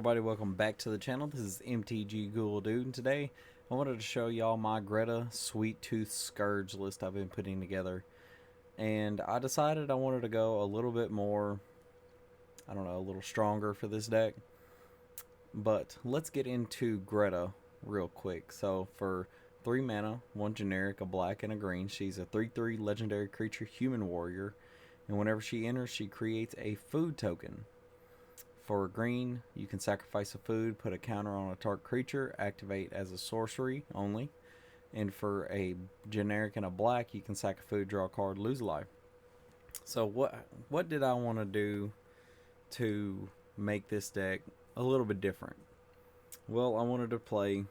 everybody, welcome back to the channel. This is MTG Ghoul Dude, and today I wanted to show y'all my Greta Sweettooth Scourge list I've been putting together. And I decided I wanted to go a little bit more, I don't know, a little stronger for this deck. But let's get into Greta real quick. So for 3 mana, 1 generic, a black, and a green, she's a 3/3 legendary creature human warrior. And whenever she enters, she creates a food token. For green, you can sacrifice a food, put a counter on a target creature, activate as a sorcery only. And for a generic and a black, you can sack a food, draw a card, lose a life. So what did I want to do to make this deck a little bit different? Well, I wanted to play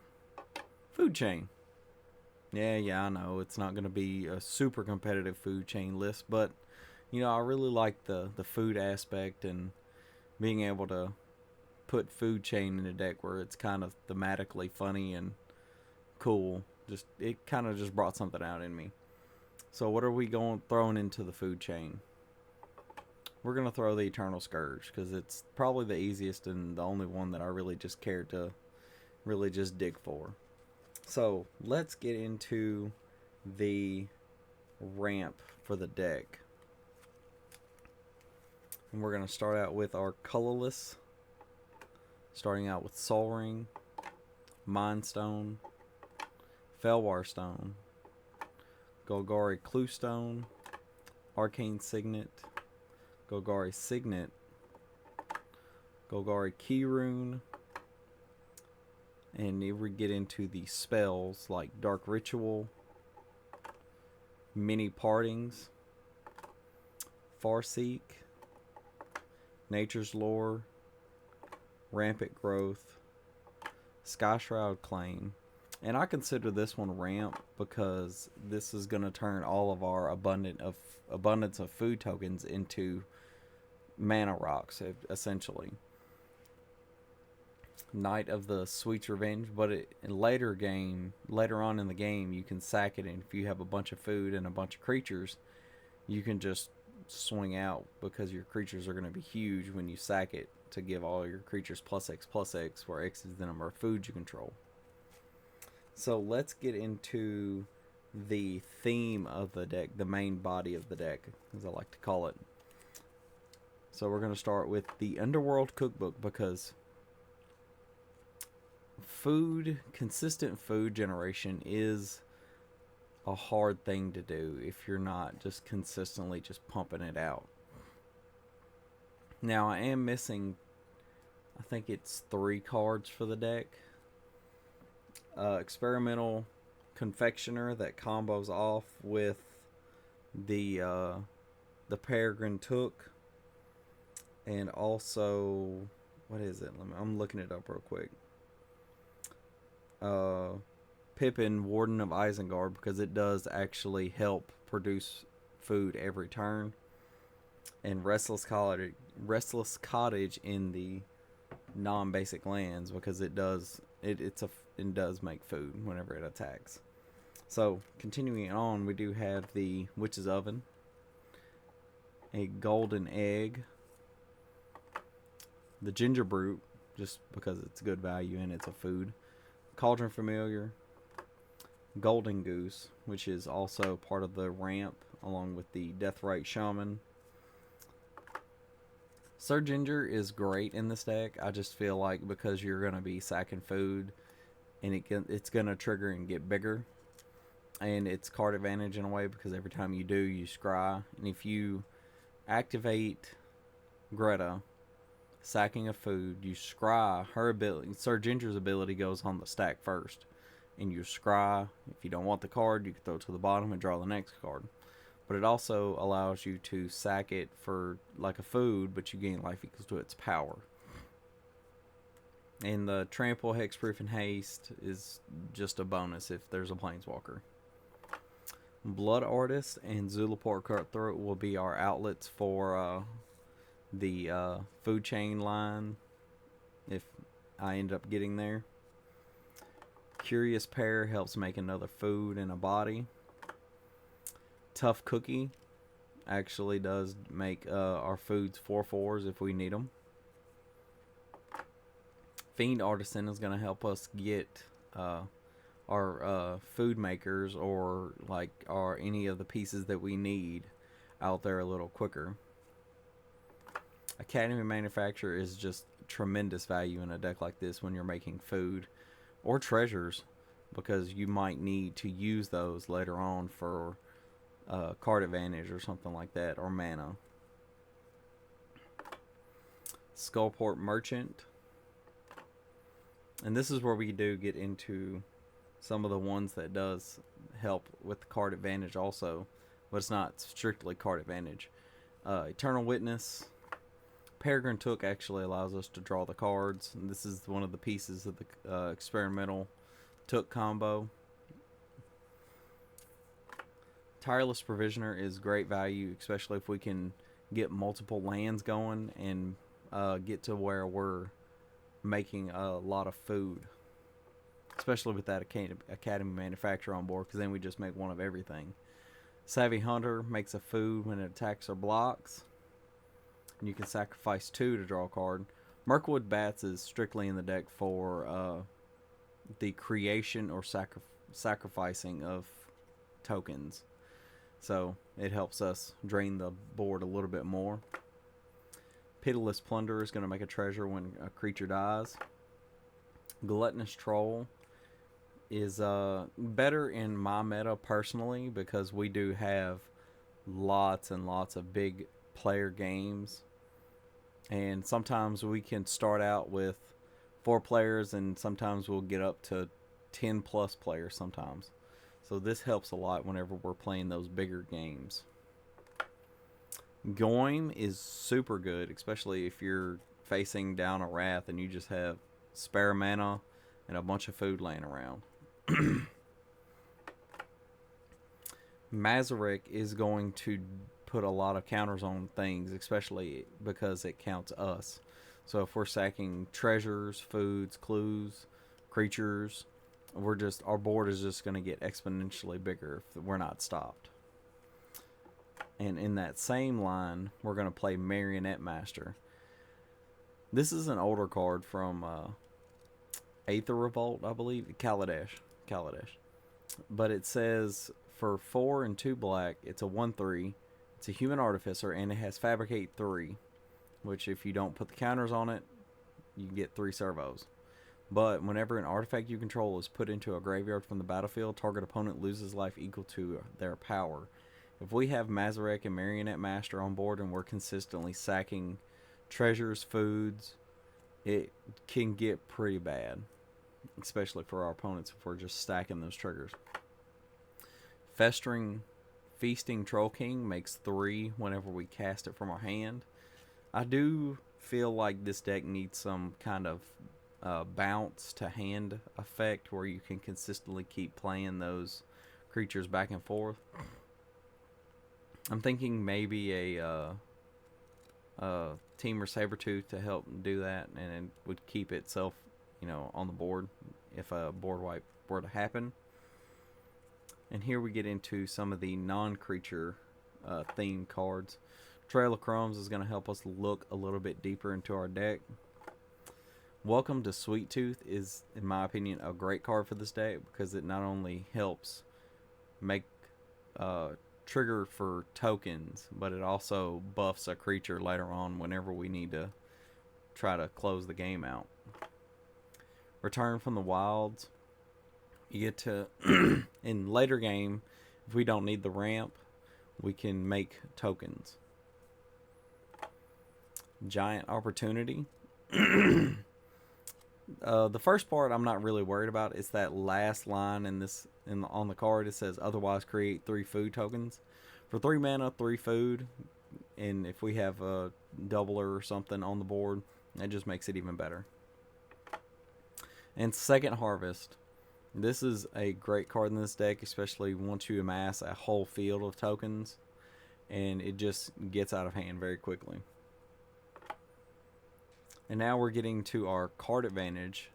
Food Chain. Yeah, I know it's not going to be a super competitive Food Chain list, but you know, I really like the food aspect and being able to put Food Chain in a deck where it's kind of thematically funny and cool. It kind of just brought something out in me. So what are we throwing into the Food Chain? We're going to throw the Eternal Scourge because it's probably the easiest and the only one that I really just cared to really just dig for. So let's get into the ramp for the deck. And we're going to start out with our colorless. Starting out with Soul Ring, Mind Stone, Felwar Stone, Golgari Cluestone, Arcane Signet, Golgari Signet, Golgari Keyrune, and if we get into the spells like Dark Ritual, Many Partings, Farseek, Nature's Lore, Rampant Growth, Skyshroud Claim. And I consider this one ramp because this is going to turn all of our abundance of food tokens into mana rocks, essentially. Knight of the Sweet's Revenge, but later on in the game, you can sack it, and if you have a bunch of food and a bunch of creatures, you can just swing out because your creatures are going to be huge when you sack it to give all your creatures +X, where X is the number of food you control. So let's get into the theme of the deck, the main body of the deck, as I like to call it. So we're going to start with the Underworld Cookbook because consistent food generation is a hard thing to do if you're not just consistently just pumping it out. Now I am missing, I think it's 3 cards for the deck. Experimental Confectioner that combos off with the Peregrine Took, and also what is it? I'm looking it up real quick. Pippin, Warden of Isengard, because it does actually help produce food every turn, and Restless Cottage in the non-basic lands because it does make food whenever it attacks. So continuing on, we do have the Witch's Oven, a Golden Egg, the Ginger Brute, just because it's good value and it's a food, Cauldron Familiar, Golden Goose, which is also part of the ramp, along with the Deathrite Shaman. Sir Ginger is great in this deck. I just feel like because you're going to be sacking food, and it's going to trigger and get bigger. And it's card advantage in a way because every time you do, you scry. And if you activate Greta, sacking a food, you scry her ability. Sir Ginger's ability goes on the stack first, and you scry. If you don't want the card, you can throw it to the bottom and draw the next card. But it also allows you to sack it for like a food, but you gain life equals to its power. And the Trample, Hexproof, and Haste is just a bonus if there's a Planeswalker. Blood Artist and Zulaport Cutthroat will be our outlets for the Food Chain line if I end up getting there. Curious Pair helps make another food and a body. Tough Cookie actually does make our foods 4/4s if we need them. Fiend Artisan is going to help us get our food makers or any of the pieces that we need out there a little quicker. Academy Manufacturer is just tremendous value in a deck like this when you're making food or treasures, because you might need to use those later on for card advantage or something like that, or mana. Skullport Merchant. And this is where we do get into some of the ones that does help with the card advantage also, but it's not strictly card advantage. Eternal Witness. Peregrine Took actually allows us to draw the cards. And this is one of the pieces of the experimental Took combo. Tireless Provisioner is great value, especially if we can get multiple lands going and get to where we're making a lot of food, especially with that Academy Manufacturer on board, because then we just make one of everything. Savvy Hunter makes a food when it attacks or blocks, and you can sacrifice 2 to draw a card. Mirkwood Bats is strictly in the deck for the creation or sacrificing of tokens, so it helps us drain the board a little bit more. Pitiless Plunderer is going to make a treasure when a creature dies. Gluttonous Troll is better in my meta personally, because we do have lots and lots of big player games, and sometimes we can start out with 4 players and sometimes we'll get up to 10 plus players sometimes, so this helps a lot whenever we're playing those bigger games. Goim is super good, especially if you're facing down a Wrath and you just have spare mana and a bunch of food laying around. Mazarek is going to put a lot of counters on things, especially because it counts us. So if we're sacking treasures, foods, clues, creatures, our board is just going to get exponentially bigger if we're not stopped. And in that same line, we're going to play Marionette Master. This is an older card from Aether Revolt, I believe. Kaladesh. But it says for 4 and 2 black, it's a 1/3. It's a human artificer, and it has Fabricate 3, which if you don't put the counters on it, you get 3 servos. But whenever an artifact you control is put into a graveyard from the battlefield, target opponent loses life equal to their power. If we have Mazarek and Marionette Master on board and we're consistently sacking treasures, foods, it can get pretty bad, especially for our opponents if we're just stacking those triggers. Feasting Troll King makes 3 whenever we cast it from our hand. I do feel like this deck needs some kind of bounce to hand effect where you can consistently keep playing those creatures back and forth. I'm thinking maybe a Team or Sabertooth to help do that, and it would keep itself, on the board if a board wipe were to happen. And here we get into some of the non-creature themed cards. Trail of Crumbs is going to help us look a little bit deeper into our deck. Welcome to Sweettooth is, in my opinion, a great card for this deck, because it not only helps make trigger for tokens, but it also buffs a creature later on whenever we need to try to close the game out. Return from the Wilds. You get to, in later game, if we don't need the ramp, we can make tokens. Giant Opportunity. The first part I'm not really worried about. It's that last line on the card. It says otherwise create 3 food tokens. For 3 mana, 3 food, and if we have a doubler or something on the board, that just makes it even better. And Second Harvest. This is a great card in this deck, especially once you amass a whole field of tokens, and it just gets out of hand very quickly. And now we're getting to our card advantage.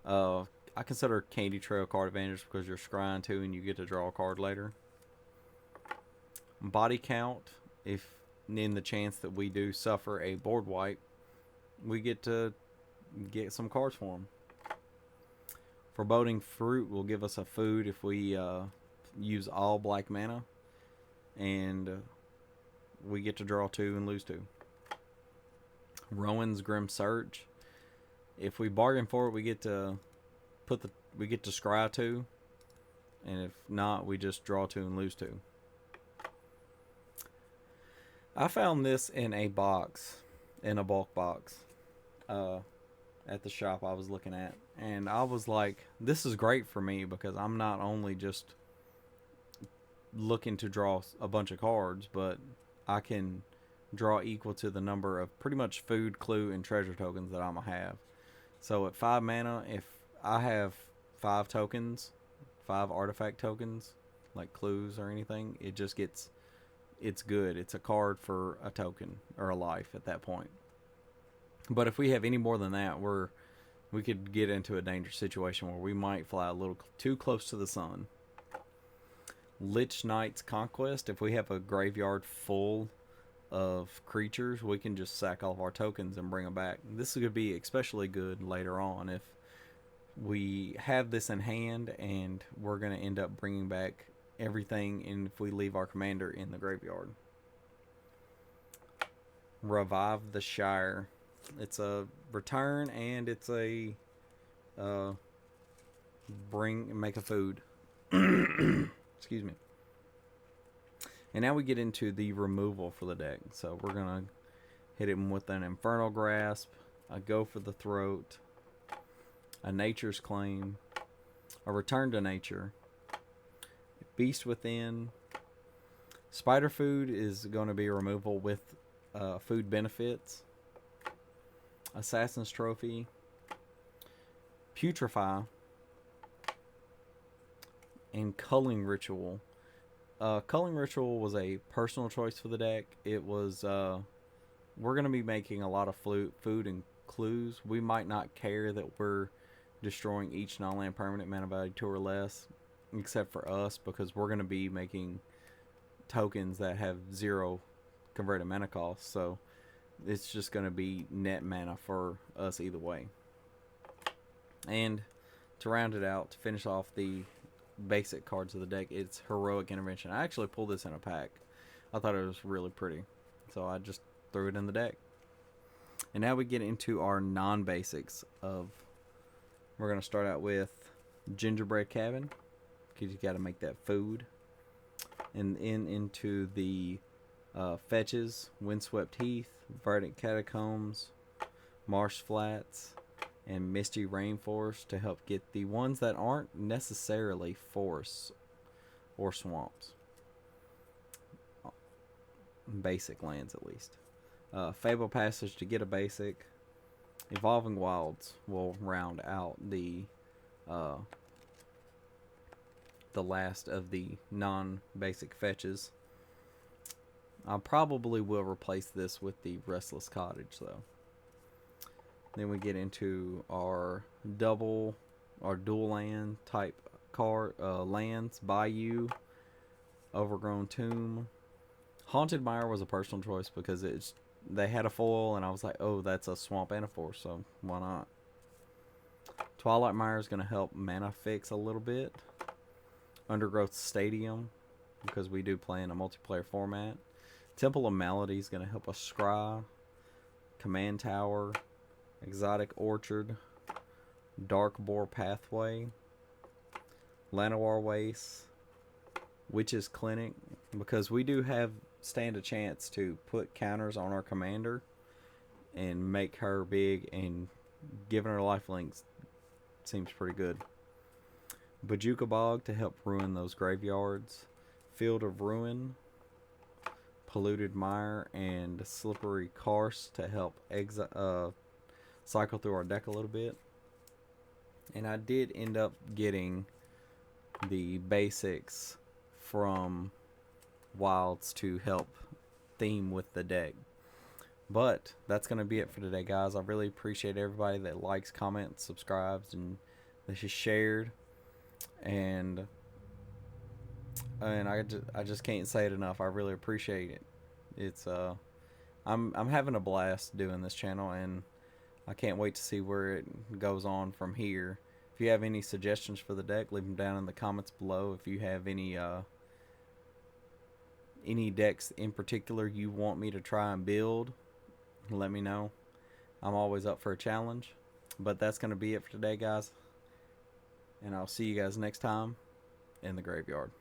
I consider Candy Trail card advantage because you're scrying 2 and you get to draw a card later. Body Count, if in the chance that we do suffer a board wipe, we get to get some cards for them. Foreboding Fruit will give us a food if we use all black mana, and we get to draw 2 and lose 2. Rowan's Grim Search. If we bargain for it, we get to scry 2, and if not, we just draw 2 and lose 2. I found this in a box, in a bulk box, at the shop I was looking at, and I was like, this is great for me because I'm not only just looking to draw a bunch of cards, but I can draw equal to the number of pretty much food, clue, and treasure tokens that I'm gonna have. So at 5 mana, if I have 5 tokens, 5 artifact tokens, like clues or anything, it just gets, it's good. It's a card for a token or a life at that point. But if we have any more than that, we could get into a dangerous situation where we might fly a little too close to the sun. Lich Knight's Conquest. If we have a graveyard full of creatures, we can just sack all of our tokens and bring them back. This could be especially good later on if we have this in hand and we're going to end up bringing back everything, and if we leave our commander in the graveyard. Revive the Shire. It's a return, and it's a make a food. Excuse me. And now we get into the removal for the deck. So we're gonna hit him with an Infernal Grasp, a Go for the Throat, a Nature's Claim, a Return to Nature, Beast Within. Spider Food is going to be a removal with food benefits. Assassin's Trophy, Putrefy, and Culling Ritual. Culling Ritual was a personal choice for the deck. It was, we're going to be making a lot of food and clues. We might not care that we're destroying each non-land permanent mana value 2 or less, except for us, because we're going to be making tokens that have 0 converted mana cost. So it's just going to be net mana for us either way. And to round it out, to finish off the basic cards of the deck, it's Heroic Intervention. I actually pulled this in a pack. I thought it was really pretty, so I just threw it in the deck. And now we get into our non-basics of, we're going to start out with Gingerbread Cabin, because you got to make that food. And into the fetches, Windswept Heath, Verdant Catacombs, Marsh Flats, and Misty Rainforest to help get the ones that aren't necessarily forests or swamps. Basic lands, at least. Fable Passage to get a basic. Evolving Wilds will round out the last of the non-basic fetches. I probably will replace this with the Restless Cottage, though. Then we get into our dual land type card lands. Bayou, Overgrown Tomb. Haunted Mire was a personal choice because they had a foil, and I was like, oh, that's a swamp and a forest, so why not? Twilight Mire is going to help mana fix a little bit. Undergrowth Stadium, because we do play in a multiplayer format. Temple of Malady is going to help us scry. Command Tower, Exotic Orchard, Dark Boar Pathway, Llanowar Waste, Witch's Clinic, because we do stand a chance to put counters on our commander and make her big, and giving her lifelinks seems pretty good. Bajuka Bog to help ruin those graveyards. Field of Ruin, Polluted Mire, and Slippery Karst to help cycle through our deck a little bit. And I did end up getting the basics from Wilds to help theme with the deck. But that's going to be it for today, guys. I really appreciate everybody that likes, comments, subscribes, and that is shared. And I just can't say it enough. I really appreciate it. It's I'm having a blast doing this channel, and I can't wait to see where it goes on from here. If you have any suggestions for the deck, leave them down in the comments below. If you have any decks in particular you want me to try and build, let me know. I'm always up for a challenge. But that's going to be it for today, guys. And I'll see you guys next time in the graveyard.